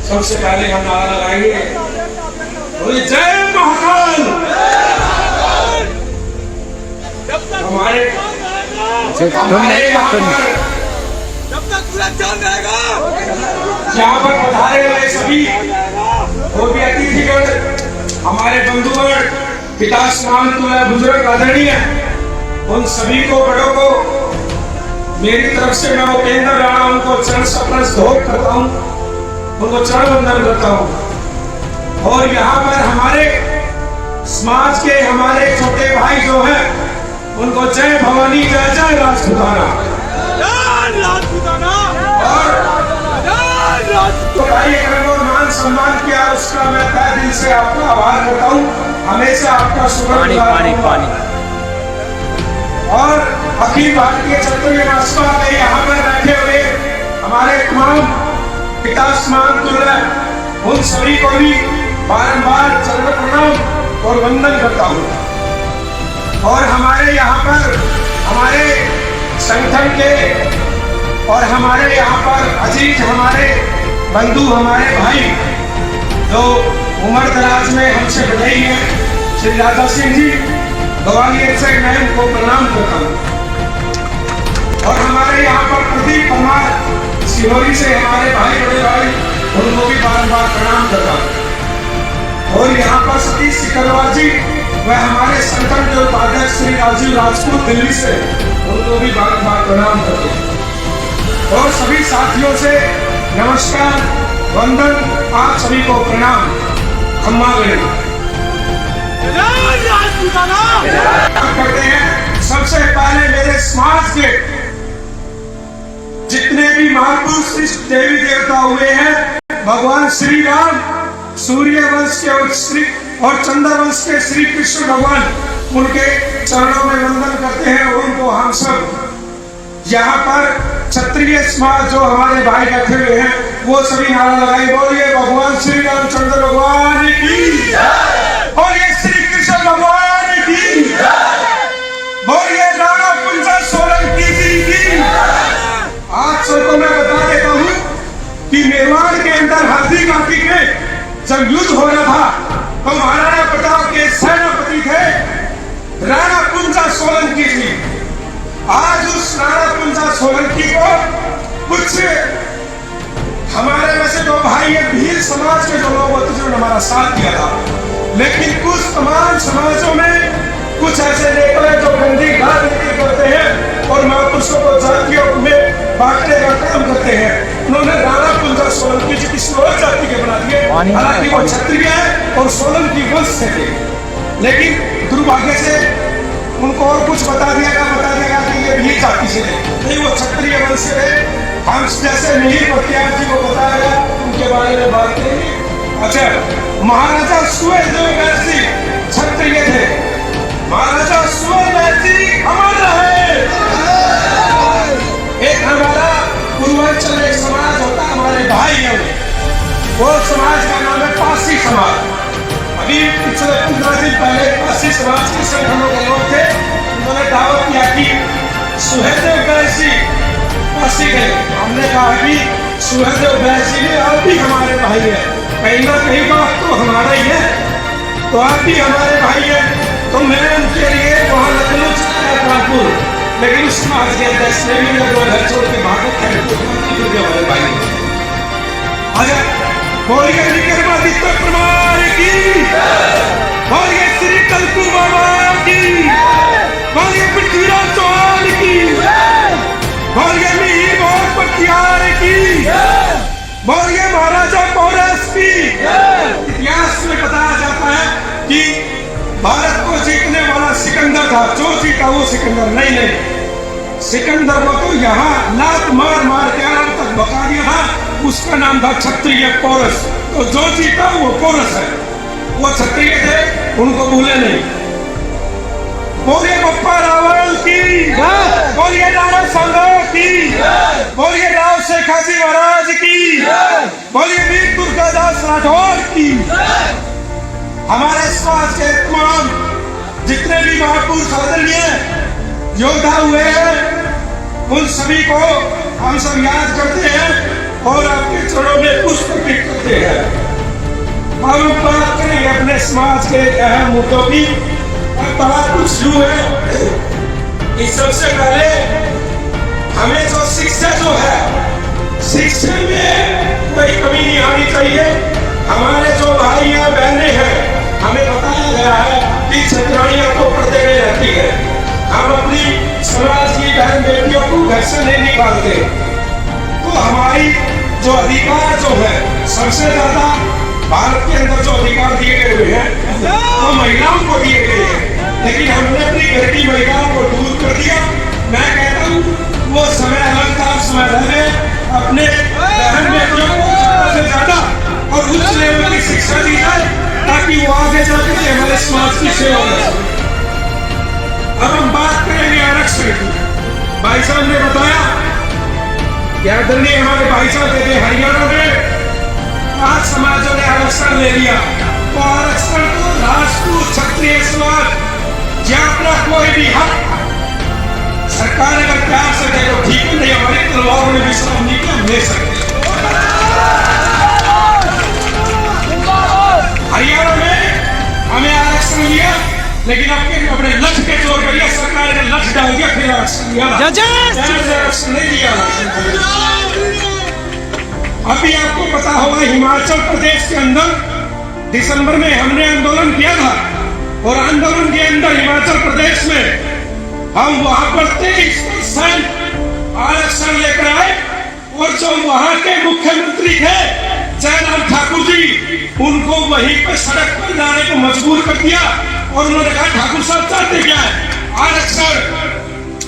सबसे पहले हम नारा लगाएंगे, बोले जय महाकाल। हमारे यहाँ पर पधारे हुए सभी और भी अतिथिगण, हमारे बंधुगण, पिता समान तुल्य बुजुर्ग आदरणीय, उन सभी को बड़ों को मेरी तरफ से मैं उपेंद्र राणा उनको चरण स्पर्श करता हूँ, उनको चरण वंदन करता हूँ। और यहाँ पर हमारे समाज के हमारे छोटे भाई जो हैं उनको जय भवानी, जय जय राजपूताना। तो भाई अगर मान सम्मान किया उसका मैं तहे दिल से आपका आभार करता हूँ, हमेशा आपका शुक्रगुजार रहूंगा। और अखिल भारतीय क्षत्रिय महासभा में यहाँ पर बैठे हुए हमारे तमाम पिता समान तुल्य उन सभी को भी बारंबार चरण प्रणाम और वंदन करता हूँ। और हमारे यहाँ पर हमारे संगठन के और हमारे यहाँ पर अजीज हमारे बंधु हमारे भाई जो उम्र दराज में हमसे बड़े ही हैं, श्री राजा सिंह जी ग्वालियर से मैं उनको प्रणाम करता हूँ। और हमारे यहाँ पर प्रदीप परमार सिहोरी से हमारे भाई बड़े भाई उनको भी बार-बार प्रणाम करता हूँ। और यहाँ पर सतीश सिकरवार जी वह हमारे संगठन के उपाध्यक्ष श्री राजीव राजपूत दिल्ली से उनको भी बार-बार प्रणाम करते हैं। और सभी साथियों से नमस्कार वंदन, आप सभी को प्रणाम। खम्मा करते हैं। सबसे पहले मेरे समाज के जितने भी महापुरुष देवी देवता हुए हैं, भगवान श्री राम, सूर्य वंश के और चंद्र वंश के श्री कृष्ण भगवान, उनके चरणों में वंदन करते हैं। उनको हम सब यहाँ पर क्षत्रिय समाज जो हमारे भाई बैठे हुए हैं वो सभी नारा लगाए, बोलिए भगवान श्री रामचंद्र भगवान की, बोलिए श्री कृष्ण भगवान की, बोलिए राणा कुंजा सोलंकी जी की। आप सबको मैं बता देता हूँ कि मेवाड़ के अंदर हल्दी घाटी के जब युद्ध हो रहा था तो महाराणा प्रताप के सेनापति थे राणा कुंजा सोलंकी जी। आज उस राणा कुंजा सोलंकी को कुछ हमारे में से जो भाई है भील समाज के जो लोग होते जिन्होंने हमारा साथ दिया था, लेकिन कुछ तमाम समाजों में कुछ ऐसे नेता जो गंदी राजनीति करते हैं और महापुरुषों को जातियों में बांटने का काम करते हैं। उन्होंने राणा कुंजा सोलंकी जी किसी और जाति के बना दिए, हालांकि वो क्षत्रिय है और सोलंकी वंश से थे, लेकिन दुर्भाग्य से उनको और कुछ बता दिया कि ये भी जाति से नहीं, वो क्षत्रिय वंश से थे। हम जैसे मिहिर बख्तियार जी को बताया गया उनके बारे में बात करेंगे। अच्छा, महाराजा सूर्यदेव जी क्षत्रिय थे, महाराजा सूर्यदेव अमर रहे। एक हमारा पूर्वांचल एक समाज होता है, हमारे भाई है वो समाज का नाम है पासी समाज। अभी पिछले 15 दिन पहले पासी समाज के संगठनों के लोग थे, उन्होंने दावा किया कि सुहेलदेव बैसी पासी गए। हमने कहा कि सुहेलदेव बैसी भी आप भी हमारे भाई है, कहीं ना कहीं बात तो हमारा ही है, तो आप भी हमारे भाई है। तो मैं उनके लिए वहाँ लखनऊ चला कानपुर, लेकिन उस समाज के अध्यक्ष ने भी मेरे घर छोड़ के भागो हमारे भाई। अच्छा, बोलिए विक्रमादित्य परमार की, बोलिए श्री कलकू बाबा की, बोलिए पृथ्वीराज चौहान की, बोलिए मिहिर मोहन बख्तियार की, बोलिए महाराजा पौरस की। इतिहास में बताया जाता है कि भारत को जीतने वाला सिकंदर था, जो जीता वो सिकंदर नहीं, सिकंदर को तो यहाँ लात मार मार के आराम तक भगा दिया था, उसका नाम था क्षत्रिय पौरस। तो जो जीता वो पौरस है, वो क्षत्रिय थे, उनको भूले नहीं। बोलिए बप्पा रावल की, बोलिए राणा सांगा की, बोलिए राव शेखाजी महाराज की, बोलिए वीर दुर्गादास राठौर की। हमारे समाज के तमाम जितने भी महापुरुष आदरणीय योद्धा हुए हैं उन सभी को हम सब याद करते हैं और आपके चरणों में पुष्प अर्पित करते हैं। समाज के अहम मुद्दों की बड़ा कुछ यूं है कि सबसे पहले हमें जो शिक्षा जो है, शिक्षा में कोई कमी नहीं आनी चाहिए। हमारे जो भाई या बहनें हैं, हमें बताया गया है कि छतरानियां तो पर्दे में रहती है। हम अपनी समाज की बहन बेटियों को घर से नहीं निकालते। तो हमारी जो अधिकार जो है, सबसे ज्यादा भारत के अंदर जो अधिकार दिए गए हुए हैं वो महिलाओं को दिए गए हैं, लेकिन हमने अपनी घर की महिलाओं को दूर कर दिया। मैं कहता हूँ वो समय अलग था, समय रहे अपने बहन बेटियों को ज्यादा से ज्यादा और उच्च लेवल की शिक्षा दी जाए ताकि वो आगे जाकर हमारे समाज की सेवा कर सके। अब हम बात करेंगे आरक्षण की। भाई साहब ने बताया कि आदरणीय हमारे भाई साहब थे हरियाणा में 5 समाजों ने आरक्षण ले लिया। तो आरक्षण को राजपूत क्षत्रिय समाज या अपना कोई भी हक सरकार अगर प्यार से दे तो ठीक है, नहीं हमारी तलवारों ने विश्राम नहीं किया, हम ले सकते। हरियाणा में हमें आरक्षण लिया, लेकिन अपने लक्ष्य के जोर पर सरकार ने लक्ष्य डाल दिया, फिर आरक्षण लिया, आरक्षण नहीं दिया। अभी आपको पता होगा हिमाचल प्रदेश के अंदर दिसंबर में हमने आंदोलन किया था, और आंदोलन के अंदर हिमाचल प्रदेश में हम वहां पर 23% आरक्षण लेकर आए, और जो वहां के मुख्यमंत्री थे जयराम ठाकुर जी, उनको वहीं पर सड़क पर जाने को मजबूर कर दिया। और उन्होंने कहा ठाकुर साहब चाहते क्या है, आरक्षण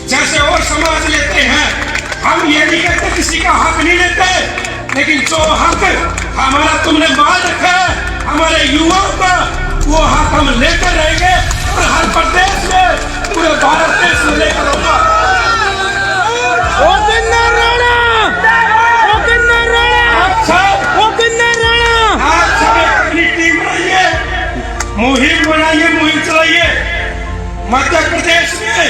जैसे और समाज लेते हैं, हम ये नहीं कहते किसी का हक नहीं लेते, लेकिन जो हक हमारा तुमने मान रखा है हमारे युवाओं का, वो हक हम लेकर रहेंगे और हर प्रदेश में पूरे भारत देश में लेकर होगा। अपनी टीम बनाइए, मुहिम बनाइए, मुहिम चलाइए। मध्य प्रदेश में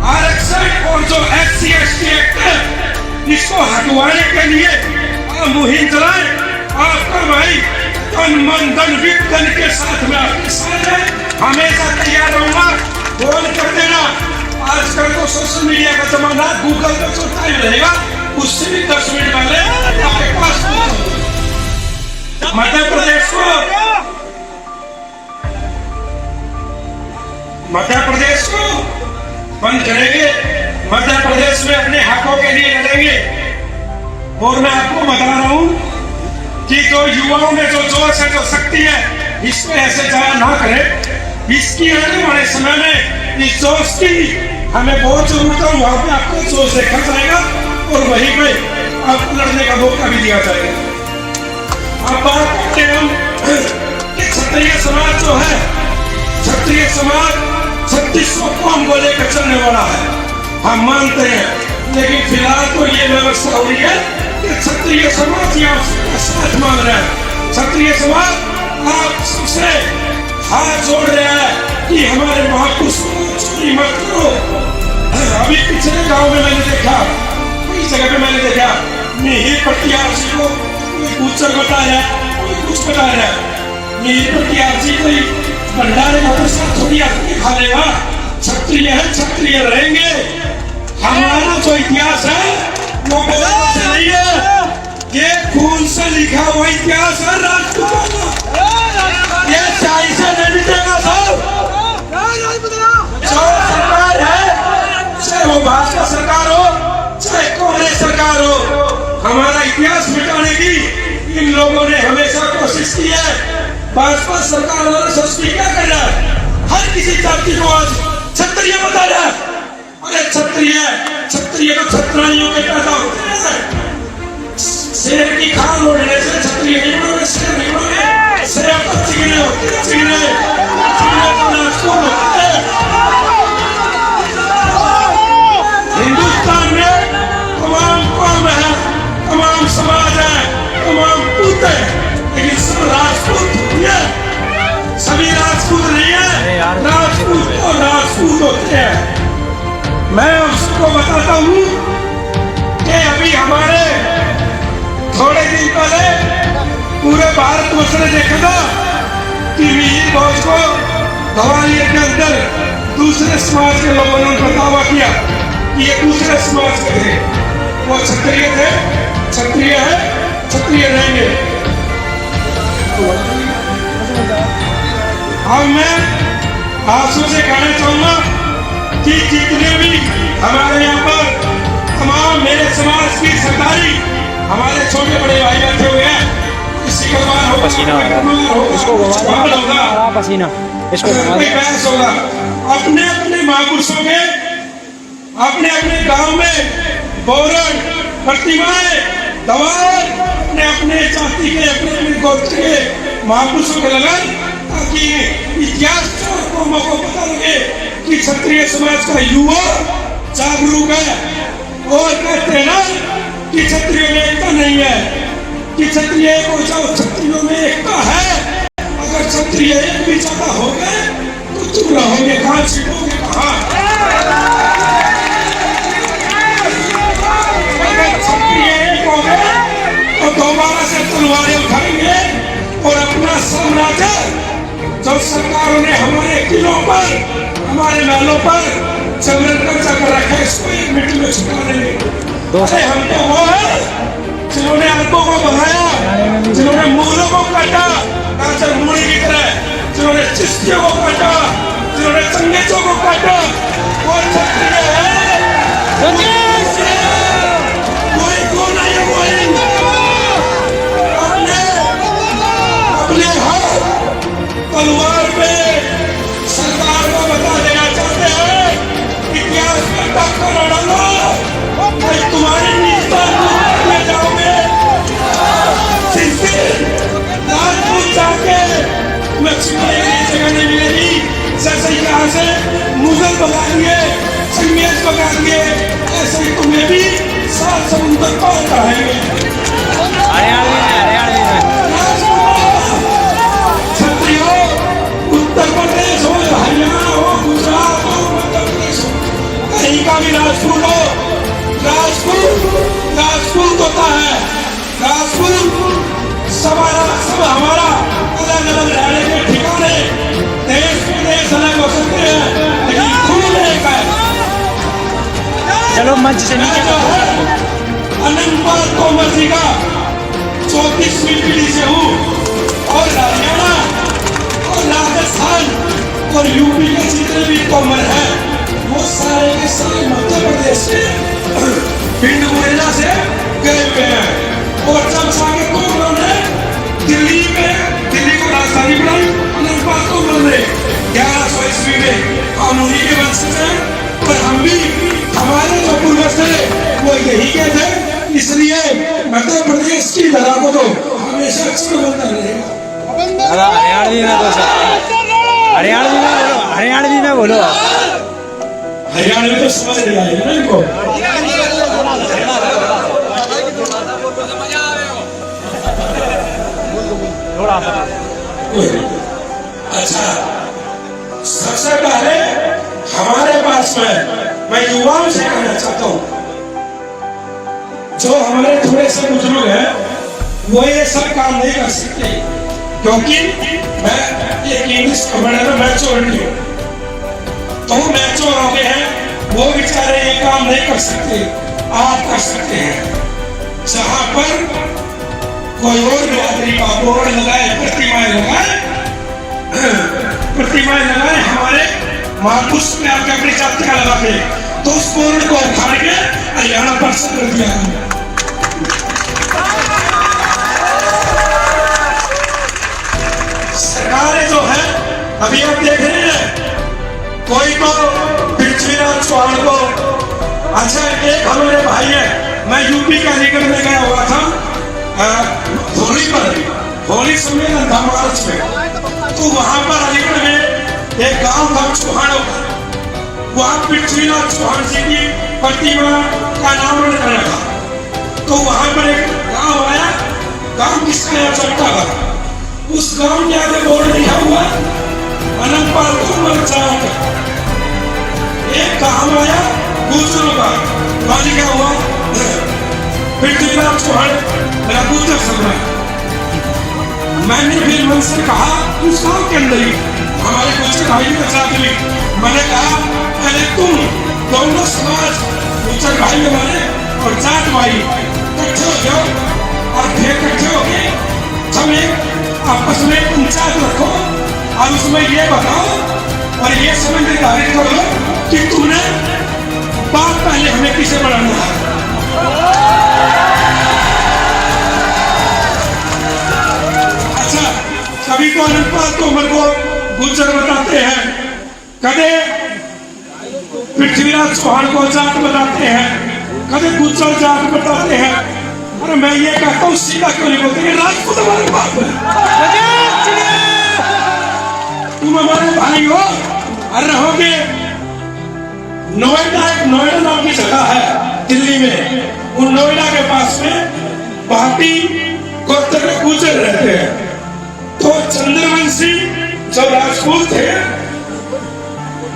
आरक्षण और जो SC/ST एक्ट है इसको हटवाने के लिए मुहिम चलाए। आपका भाई तन मन धन विघ्न के साथ में आपके साथ है, हमेशा तैयार रहूंगा। फोन कर देना, आजकल तो सोशल मीडिया का जमाना, गूगल पे जो टाइम रहेगा उससे भी 10 मिनट पहले आपके पास मध्य प्रदेश को बंद करेंगे, मध्य प्रदेश में अपने हकों के लिए लड़ेंगे। और मैं आपको बता रहा हूं कि जो युवाओं में जो जोश है, जो शक्ति है, इसमें ऐसे जाया ना करें। इसकी आने वाले समय में इस जोश की हमें बहुत जरूरत है। वहां पे आपको जोश देखा जाएगा और वहीं पे आपको लड़ने का मौका भी दिया जाएगा। अब बात करते हैं हम क्षत्रिय समाज जो है, क्षत्रिय समाज 3600 कौम को लेकर चलने वाला है, हम मानते हैं। लेकिन फिलहाल तो ये व्यवस्था हो रही है कि क्षत्रिय समाज यहाँ साथ मांग रहा है। क्षत्रिय समाज आप सबसे हाथ जोड़ रहा है कि हमारे महापुरुषों को चोरी मत करो। अभी पिछले गांव में मैंने देखा, कई जगह पे मैंने देखा, मिहिर पटियार जी को कोई गुजर बता रहा है, कोई कुछ बता रहा है। मिहिर पटियार जी कोई भंडारे का प्रसाद थोड़ी आदमी खा लेगा। क्षत्रिय है, क्षत्रिय रहेंगे। हमारा जो इतिहास है वो बदलने से नहीं है, ये खून से लिखा हुआ इतिहास है राजपूतों का। ये चाय से नहीं मिटेगा साहब। जो सरकार है, चाहे वो भाजपा सरकार हो, चाहे कांग्रेस सरकार हो, हमारा इतिहास मिटाने की इन लोगों ने हमेशा कोशिश की है। भाजपा सरकार और सस्ती क्या कर रहा है, हर किसी जाति को आज क्षत्रिय बता रहा है। अरे क्षत्रिय, क्षत्रिय तो क्षत्रानियों के पैदा होते हैं। शेर की खाल ओढ़ने से क्षत्रिय नहीं बनोगे, शेर नहीं बनोगे। शेर तो चिगने होते हैं, चिगने तो नाचकोर होते हैं। हिंदुस्तान में तमाम कौम है, तमाम समाज है, तमाम पूत है, लेकिन सब राजपूत है। सभी राजपूत नहीं है, राजपूत तो राजपूत होते हैं। मैं उसको बताता हूँ कि अभी हमारे थोड़े दिन पहले पूरे भारतवर्ष ने देखा था कि वीर भोज को ग्वालियर के अंदर दूसरे समाज के लोगों ने उनका दावा किया कि ये दूसरे समाज के थे, वो क्षत्रिय थे, क्षत्रिय है, क्षत्रिय रहेंगे। अब मैं आंसू से कहना चाहूंगा कि जितने भी हमारे यहाँ पर तमाम मेरे समाज की सरदारी हमारे छोटे बड़े भाई बैठे हुए हैं, पसीना पसीना इसको बहस होगा अपने अपने महापुरुषों के अपने अपने गांव में बोरन प्रतिमाएं दवार अपने अपने जाति के अपने अपने गोत्र के महापुरुषों के लगन, ताकि इतिहास कौमों को पता लगे कि क्षत्रिय समाज का युवा जागरूक है। और कहते हैं ना कि क्षत्रियों में एकता नहीं है, कि क्षत्रिय को जाओ क्षत्रियों में एकता है। अगर क्षत्रिय एक भी ज्यादा हो गए तो तुम रहोगे कहाँ, छिपोगे कहाँ? अगर क्षत्रिय एक हो गए तो दोबारा से तलवारें उठाएंगे और अपना साम्राज्य जो सरकारों ने हमारे किलों पर, हमारे महलों पर जबरन कब्जा कर रखा है, इसको एक मिनट में छुपा देंगे। अरे हम तो वो है जिन्होंने अरबों को बढ़ाया, जिन्होंने मूलों को काटा काचर मूली की तरह, जिन्होंने चिश्तियों को काटा, जिन्होंने चंगेजों को काटा, वो क्षत्रिय है। कोई को नहीं बोलेंगे। अपने हाथ तलवार पे सरकार को बता देना चाहते हैं, इतिहास में टक्कर डालो, तुम्हारी नीता में जाओगे। राजपूत जाके तुम्हें छिपने की जगह नहीं मिलेगी। जैसे यहाँ से मुगल भगा दिए, चंगेज भगा दिए, ऐसे ही तुम्हें भी सात समुद्र पार कराएंगे। क्षत्रियों, उत्तर प्रदेश हो, हरियाणा हो, गुजरात हो, मध्य प्रदेश हो, कहीं का भी राजपूत हो, राजपूत होता है। राजपूत सब हमारा अलग अलग रहने के ठिकाने, देश प्रदेश अलग हो सकते हैं, लेकिन खून एक है। चलो मंच से नीचे अनंतपाल तोमर जी का 34वीं पीढ़ी से हूँ, और हरियाणा और राजस्थान और यूपी के जितने भी तोमर हैं वो सारे के सारे मध्य प्रदेश से भिंड मुरैना से गए हुए हैं। और जब सारे तोमरों ने दिल्ली को राजधानी बनाई, अनंतपाल तोमर ने 1100 ईस्वी में कानूनी के वंशज हैं, और हम भी हमारे जो पूर्वज थे वो यही कहते हैं। इसलिए मध्य प्रदेश की धरा को तो हमेशा बनता रहेगा। हरियाणवी में बोलो, हरियाणा में तो समझ नहीं आएगा ना इनको। अच्छा, सबसे पहले हमारे पास में मैं युवाओं से कहना चाहता हूँ, जो हमारे थोड़े से बुजुर्ग हैं वो ये सब काम नहीं कर सकते, क्योंकि मैं एक इंग्लिश पढ़ने में मैच्योरिटी हूँ, तो मैच्योर हो गए हैं, वो बेचारे ये काम नहीं कर सकते, आप कर सकते हैं। जहाँ पर कोई और बिरादरी का बोर्ड लगाए, प्रतिमाएं लगाए हमारे महापुरुष में आपके अपनी जाति का लगा के, तो उस बोर्ड को उखाड़ के हरियाणा पर कर दिया। सरकारें जो है अभी आप देख रहे हैं, कोई तो पृथ्वीराज चौहान को, अच्छा एक हमारे भाई है, मैं यूपी का अलीगढ़ में गया हुआ था होली पर, होली सम्मेलन था मार्च में, तो वहां पर अलीगढ़ में एक गांव था चौहानों का, वहां पृथ्वीराज चौहान जी की प्रतिमा का नामकरण करना था। तो वहां पर एक गांव आया, गांव किसका है चट्टा का, उस गांव के आगे बोर्ड लिखा हुआ अनंतपाल तोमर चौक। एक गांव आया गुजरों का, वहां लिखा हुआ पृथ्वीराज चौहान मेरा गुजर सम्राट। मैंने फिर मन से कहा उस गांव के अंदर ही हमारे गुज्जर भाई के साथ भी मैंने कहा पहले तुम दोनों समाज गुज्जर भाई हमारे और जाट भाई इकट्ठे हो जाओ और फिर इकट्ठे हो गए सब एक आपस में पंचायत रखो और उसमें ये बताओ और ये समय निर्धारित करो कि तुमने बात पहले हमें किसे बढ़ाना है। अच्छा, कभी तो अनंतपाल तोमर को गुज्जर बताते हैं, कदे पृथ्वीराज चौहान को जाट बताते हैं, कदे गुज्जर जाट बताते हैं। अरे मैं ये कहता हूँ सीधा क्यों नहीं बोलते, राजपूत हमारे बाप है, तुम हमारे भाई हो और रहोगे। नोएडा, एक नोएडा नाम की जगह है दिल्ली में, उन नोएडा के पास में भाटी गोत्र के गुज्जर रहते हैं। तो चंद्रवंशी जो राजपूत थे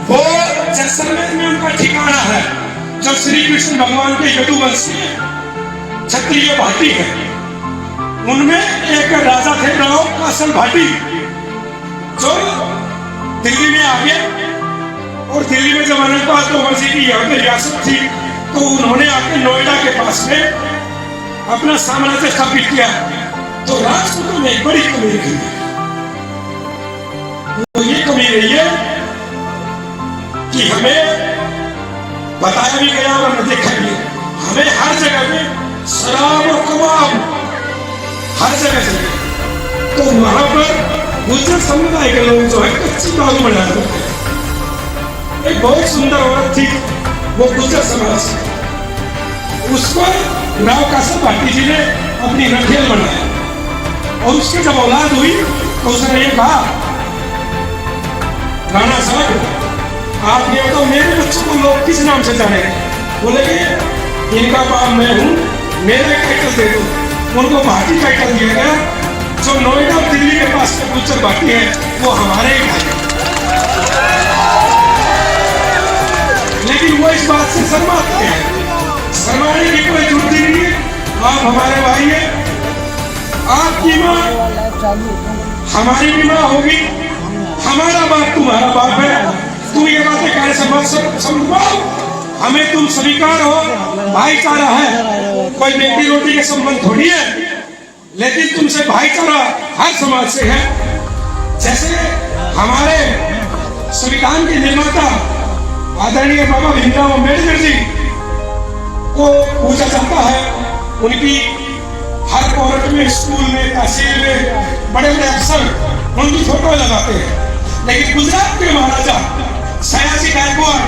वो जैसलमेर में उनका ठिकाना है, जो श्री कृष्ण भगवान के यदुवंशी क्षत्रिय भाटी है। उनमें एक राजा थे राव कासल भाटी, जो दिल्ली में आ गए और दिल्ली में जब अनंतपाल तोमर जी की यहाँ पे रियासत थी तो उन्होंने आके नोएडा के पास में अपना साम्राज्य स्थापित किया। तो राजपूतों ने एक बड़ी कमी रखी, तो ये कमी रही है कि हमें बताया भी गया और हमने देखा भी, हमें हर जगह में शराब और कबाब हर जगह से। तो वहां पर गुज्जर समुदाय के लोग जो है कच्ची दारू बना रहे थे। एक बहुत सुंदर औरत थी, वो गुज्जर समाज, उसको राव कासल भाटी जी ने अपनी रखेल बनाया और उसकी जब औलाद हुई तो उसने ये कहा, राणा साहब आप ये बताओ मेरे बच्चों को लोग किस नाम से जाने? बोले कि इनका बाप मैं हूँ, मेरा टाइटल दे दो। उनको भाटी टाइटल दिया गया। जो नोएडा और दिल्ली के पास में गुज्जर भाटी है वो हमारे ही भाई, लेकिन वो इस बात से शर्माते हैं। शर्माने की कोई जरूरत नहीं है, आप हमारे भाई हैं, आपकी माँ हमारी भी माँ होगी, हमारा बाप तुम्हारा बाप है। तुम ये बातें कहने से समझ पाओ, हमें तुम स्वीकार हो, भाईचारा है, कोई बेटी रोटी के संबंध थोड़ी है, लेकिन तुमसे भाईचारा हर समाज से है। जैसे हमारे संविधान के निर्माता आदरणीय बाबा भीमराव अम्बेडकर जी को पूछा जाता है, उनकी हर कोर्ट में, स्कूल में, तहसील में बड़े बड़े अफसर उनकी फोटो लगाते हैं। लेकिन गुजरात के महाराजा सयाजी गायकवाड़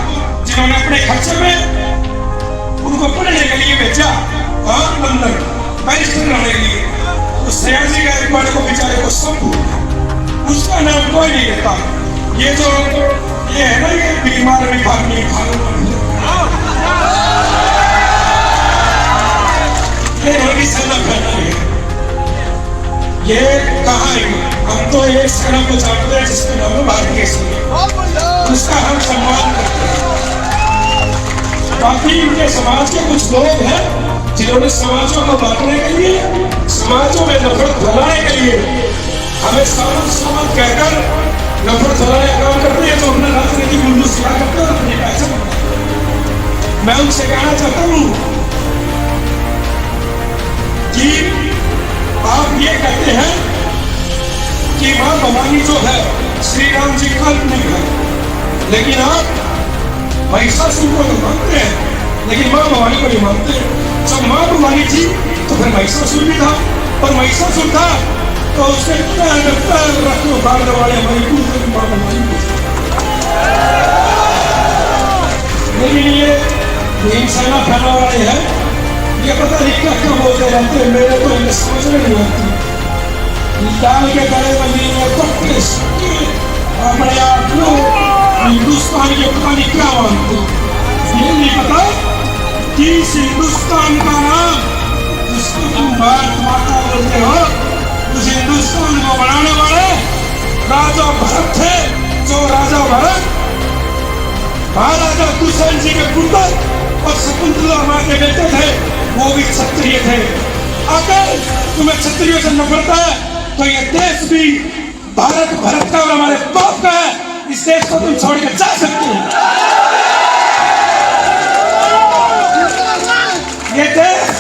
जिन्होंने अपने खर्चे में उनको पढ़ने के लिए भेजा और लंदन बैरिस्टर रहने के लिए, तो सयाजी गायकवाड़ को बेचारे को सब उसका नाम कोई नहीं लेता। ये जो ये है ना, ये बीमार विभाग नहीं ये कहा है, हम तो एक सेना को जानते हैं जिसका नाम है भारतीय सेना, उसका हम सम्मान करते हैं। बाकी इनके समाज के कुछ लोग हैं जिन्होंने समाजों को बांटने के लिए, समाजों में नफरत फैलाने के लिए हमें समाज कहकर नफरत फैलाने का काम करते हैं, जो हमने राजनीति गुंडू सिखा करते हैं अपनी पहचान। मैं उनसे कहना चाहता हूँ कि आप ये कहते हैं कि माँ भवानी जो है श्री राम जी काल्पनिक है, लेकिन आप महिषासुर को तो मानते हैं, लेकिन माँ भवानी को नहीं मानते। जब माँ भवानी थी तो फिर महिषासुर भी था, और महिषासुर था तो उसके पैर रखो बाढ़ वाले हमारी पूरी माँ भवानी को। लेकिन ये हिंसा फैला वाले हैं, ये पता नहीं क्या क्या बोलते रहते हैं, मेरे को इन्हें समझ में नहीं आती। डाल के गले बनी अपने आप को हिंदुस्तान के पता नहीं क्या मानते, ये नहीं पता कि इस हिंदुस्तान का नाम जिसको तुम भारत माता बोलते हो, उस हिंदुस्तान को बनाने वाले राजा भरत थे। जो राजा भरत महाराजा दुष्यंत जी के पुत्र और शकुंतला माँ के बेटे थे, वो भी क्षत्रिय थे। अगर तुम्हें क्षत्रियों से नफरत है तो ये देश भी भारत भारत का और हमारे बाप का है। इस देश को तुम छोड़ के जा सकते हो। ये देश,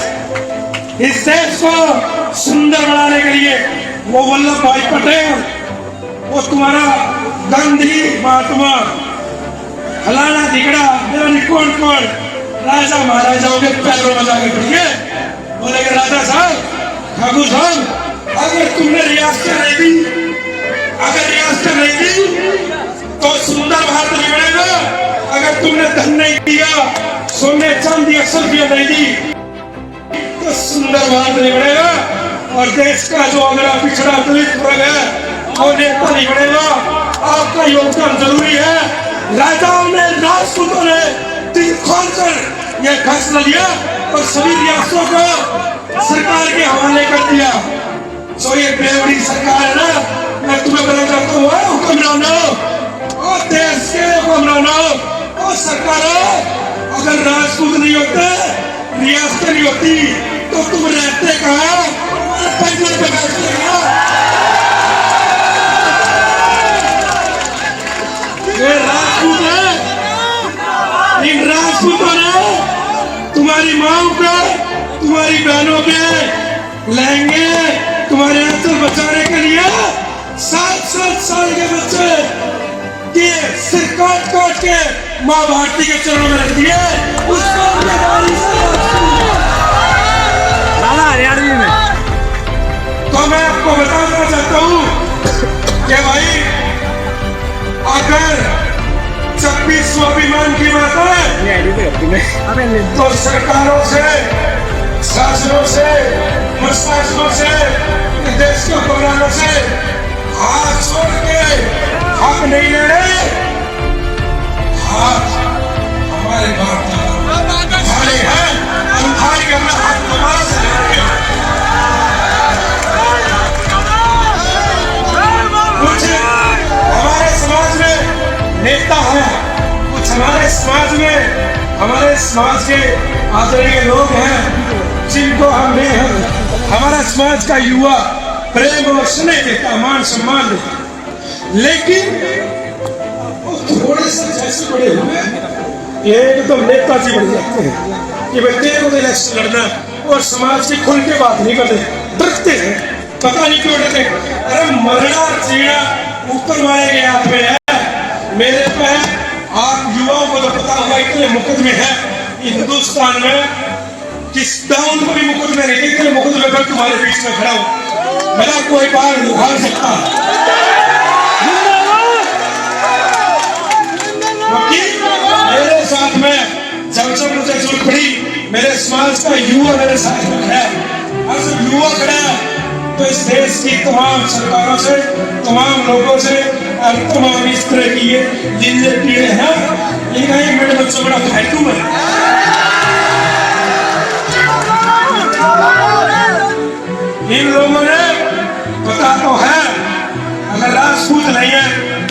इस देश को सुंदर बनाने के लिए वो वल्लभ भाई पटेल, वो तुम्हारा गांधी, महात्मा फलाना दिगड़ा मेरा कौन कौन राजा महाराजाओं के पैरों में जाके पड़िए, बोले कि राजा साहब, ठाकुर साहब, अगर तुमने रियासत नहीं दी, अगर रियासत नहीं दी तो सुंदर भारत नहीं बनेगा। अगर तुमने धन नहीं दिया, सोने चांदी अक्षर नहीं दी तो सुंदर भारत नहीं बनेगा। और देश का जो अगला पिछड़ा दलित वर्ग है वो नेता नहीं बनेगा। आपका योगदान जरूरी है। राजाओं ने, राजपूतों ने दिल खोलकर यह फैसला लिया और सभी रियासतों को सरकार के हवाले कर दिया। तो ये बेवड़ी सरकार है ना, मैं तुम्हें बता चाहता हूँ, हुक्मरानों और देश के हुक्मरानों और सरकारों, अगर राजपूत नहीं होते, रियासतें नहीं होती तो तुम रहते कहाँ? पंजर पे बैठते कहाँ? ये राजपूत है, इन राजपूतों ने तुम्हारी माओ को, तुम्हारी बहनों के लहंगे, तुम्हारे आंचल बचाने के लिए 7-7 साल के बच्चे के सिर काट काट के माँ भारती के चरणों में रख दिए। उसको हरियाणवी में तो मैं आपको बताना चाहता हूँ कि भाई, अगर 26 स्वाभिमान की बात है तो सरकारों से, शासनों से, प्रशासनों से, देश के हुक्मरानों से हाथ छोड़ के हक नहीं लेने। हाथ हमारे बाप भाई हैं, उठाई करना हाथ हमारा से लेंगे। कुछ हमारे समाज में नेता है, कुछ हमारे समाज में, हमारे समाज के आदरणीय लोग हैं जिनको हमने, हमारा समाज का युवा प्रेम और स्नेह देता, मान सम्मान देता, लेकिन वो थोड़े से जैसे बड़े हुए एकदम नेताजी बन जाते हैं कि भाई तेरे को इलेक्शन लड़ना, और समाज की खुल के बात नहीं करते, डरते हैं, पता नहीं क्यों डरते। अरे मरना जीना ऊपर वाले के हाथ में है, मेरे पे है। आप युवाओं को तो पता होगा इतने मुकदमे हैं हिंदुस्तान में, किस डाउन को भी मुकदमे नहीं, इतने मुकदमे पर तुम्हारे बीच में खड़ा हूं, मेरा कोई बार उखाड़ सकता। मेरे साथ में जब मुझे जरूरत पड़ी, मेरे समाज का युवा मेरे साथ में खड़ा है, और जब युवा खड़ा है तो इस देश की तमाम सरकारों से, तमाम लोगों से और तमाम इस तरह की ये जिनसे पीड़े हैं, इनका एक मेरे बच्चों बड़ा फायदू है। इन लोगों ने पता तो है, अगर राजपूत नहीं है,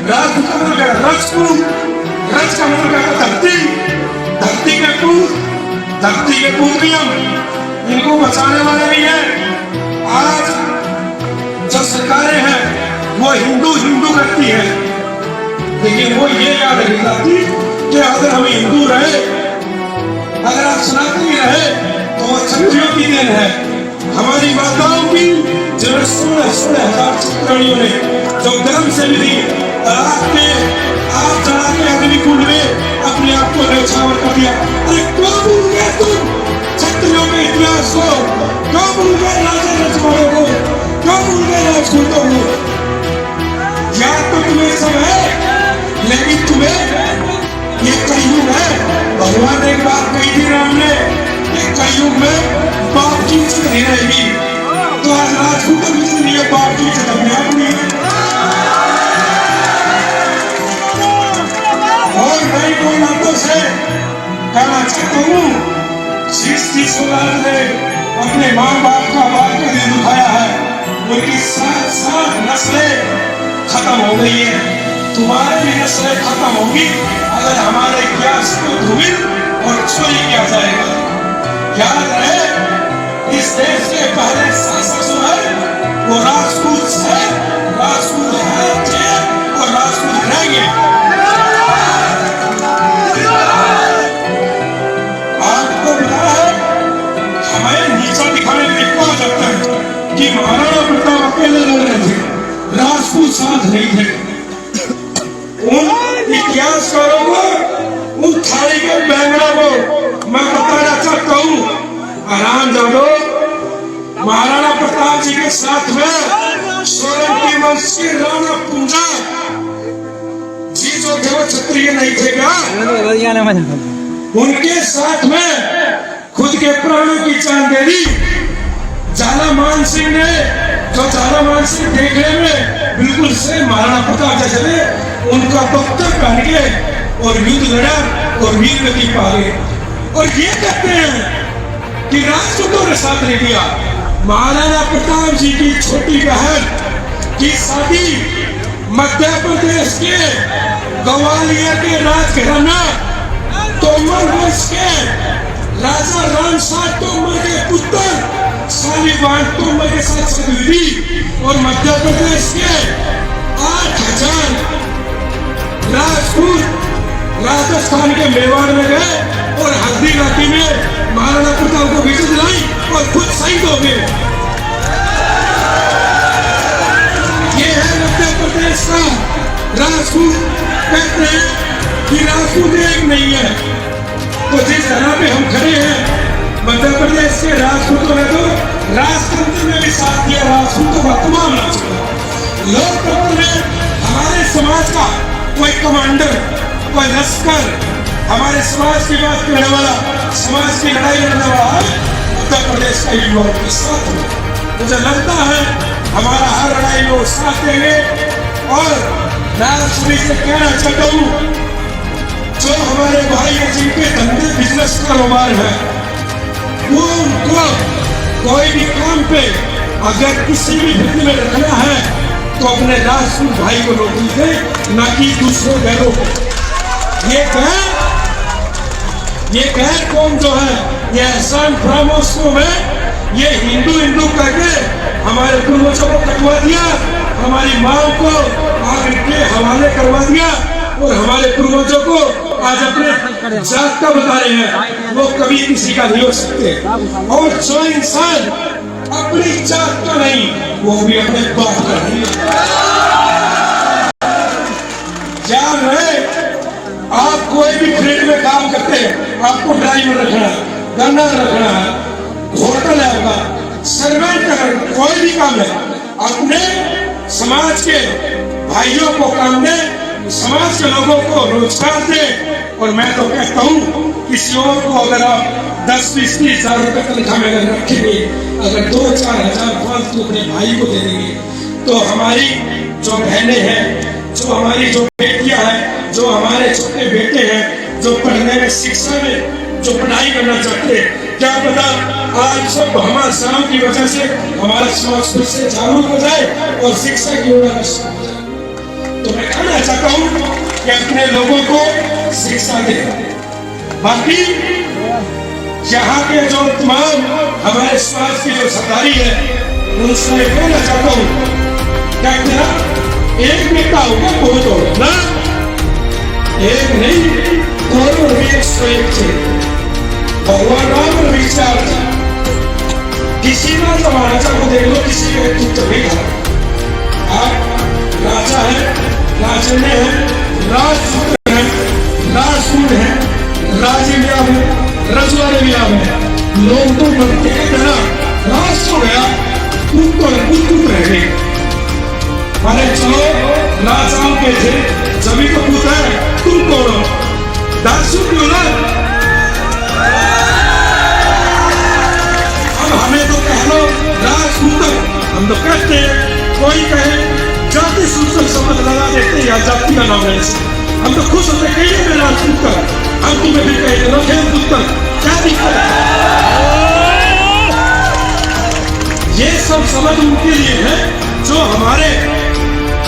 राजपूत का मतलब राजपूत, रज का मतलब धरती, धरती के पूत, धरती के पूत भी हम, इनको बचाने वाले भी हैं। आज जो सरकारें हैं वो हिंदू हिंदू करती है, लेकिन वो ये याद नहीं करती कि अगर हम हिंदू रहे, अगर आप सनातनी रहे तो वो क्षत्रियों की देन है। हमारी माताओं की जिन्हें 16,000 चित्राणियों ने जो धर्म से मिली, आप चढ़ा के अग्निकुंड में अपने आप को न्यौछावर कर दिया। अरे क्यों भूल गए तुम क्षत्रियों के इतिहास को? क्यों भूल गए राजा रजवाड़ों को? क्यों भूल गए राजपूतों को? याद तो तुम्हें सब है, लेकिन तुम्हें ये कलयुग है। भगवान ने एक बात कही थी राम ने, ये कलयुग में बाप की इज्जत नहीं रहेगी, तो आज राजपूतों की इज्जत नहीं है, बाप की इज्जत अपने आप नहीं है। और मैं कोई बातों से कहना चाहता हूँ, 30 औलाद ने अपने माँ बाप का बाप का दिल दुखाया है, उनकी 7 नस्लें खत्म हो गई है, तुम्हारी भी नस्लें खत्म होगी अगर हमारे इतिहास को धूमिल और चोरी किया जाएगा। याद रहे, इस देश के पहले शासक जो है वो राजपूत है, राजपूत है। महाराणा प्रताप अकेले लड़ रहे थे, राजपूत साथ नहीं थे। उन इतिहासकारों को, उन थाली के बैंगड़ों को मैं बताना चाहता हूँ, आराम जादो महाराणा प्रताप जी के साथ में सोलंकी वंश के राणा पूंजा जी जो थे वो क्षत्रिय नहीं थे क्या? उनके साथ में खुद के प्राणों की जान दे दी झालामान सिंह ने, जो झालामान सिंह देखने में बिल्कुल से महाराणा प्रताप जैसे थे, उनका बख्तर पहन के और युद्ध लड़ा और वीर गति पा गए। और ये कहते हैं कि राजपूतों ने साथ नहीं दिया। महाराणा प्रताप जी की छोटी बहन की शादी मध्य प्रदेश के ग्वालियर के राजघराना तोमर वंश के राजा रामसार तोमर के पुत्र शालीवान तोमर के साथ शादी हुई। और मध्य प्रदेश के 8,000 राजपूत राजस्थान के मेवाड़ में गए और हल्दी घाटी में महाराणा प्रताप को विजय दिलाई और खुद शहीद हो गए। ये है मध्य प्रदेश का राजपूत। कहते हैं कि राजपूत एक नहीं है। तो जिस तरह पे हम खड़े हैं, मध्य प्रदेश के राजपूतों ने तो राजतंत्र में भी साथ दिया, राजपूतों का तमाम राजपूत। लोकतंत्र में हमारे समाज का कोई कमांडर, कोई लश्कर, हमारे समाज की बात करने वाला, समाज की लड़ाई लड़ने वाला है उत्तर प्रदेश का युवा के साथ में। मुझे लगता है हमारा हर लड़ाई में साथ देंगे। और मैं सभी से कहना चाहता हूँ, जो हमारे भाई है जिनके धंधे बिजनेस कारोबार है, वो उनको कोई भी काम पे अगर किसी भी फिल्म में रखना है तो अपने राजपूत भाई को नौकरी दे, न कि दूसरे गैरों को। ये गैर कौम जो है, ये एहसान फरामोशों में ये हिंदू करके हमारे पूर्वजों को कटवा दिया, हमारी माँ को आग के हवाले करवा दिया और हमारे पूर्वजों को आज अपने जात का बता रहे हैं। वो कभी किसी का नहीं हो सकते। और जो इंसान अपनी जात का नहीं, वो भी अपने बाप का नहीं। याद रहे, आप कोई भी फील्ड में काम करते हैं, आपको ड्राइवर रखना है, गन्नर रखना है, होटल है आपका, सर्वेंट है, कोई भी काम है, अपने समाज के भाइयों को काम दे, समाज के लोगों को रोजगार दे। और मैं तो कहता हूँ किसी और को अगर आप 10-20-30 हजार रुपए तनख्वाह में अगर रखेंगे, अगर 2-4 हजार फालतू अपने भाई को दे देंगे, तो हमारी जो बहनें हैं, जो हमारी जो बेटियां हैं, जो हमारे छोटे बेटे हैं, जो पढ़ने में शिक्षा में जो पढ़ाई करना चाहते हैं, क्या पता आज सब हमारे शाम की वजह से हमारा समाज फिर से जागरूक हो जाए और शिक्षा की ओर अग्रसर हो जाए। तो मैं कहना चाहता हूँ कि अपने लोगों को शिक्षा दे। बाकी यहाँ के जो तमाम हमारे समाज की जो सरदारी है, उनसे मैं कहना चाहता हूँ, क्या क्या एक नेता होगा बहुत होगा ना, एक नहीं, करोड़ 101 थे। भगवान राम और विचार थे। किसी ना तो महाराजा को देख लो, किसी के पुत्र नहीं था। आप राजा है, राजन्य है, राजपुत्र है, राजसूत है, राजन्य है, रजवाड़े भी आवे हैं। लोग तो बनते हैं ना, राज हो गया, पुत्र रह गए। अरे चलो राजाओं के थे, जभी तो पुत्र है, तुम कौन हो? दासू क्यों ना? अब हमें तो कह लो राजसूत्र, हम तो कहते हैं, कोई कहे जाति सूत्र शब्द लगा देते हैं या जाति का नाम लेने से हम तो खुश होते, कहिए मैं राजपूत, हम तुम्हें भी कहे रखें पुत्र, क्या दिक्कत है? ये सब समझ उनके लिए है जो हमारे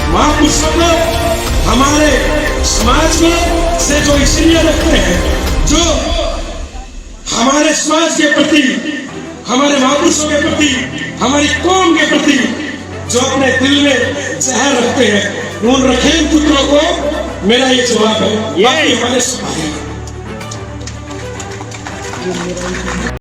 महापुरुषों को हमारे समाज में से जो इसलिए रखते हैं, जो हमारे समाज के प्रति, हमारे महापुरुषों के प्रति, हमारी कौम के प्रति जो अपने दिल में जहर रखते हैं, उन रखें पुत्रों को मेरा ये जवाब है। बाकी हमारे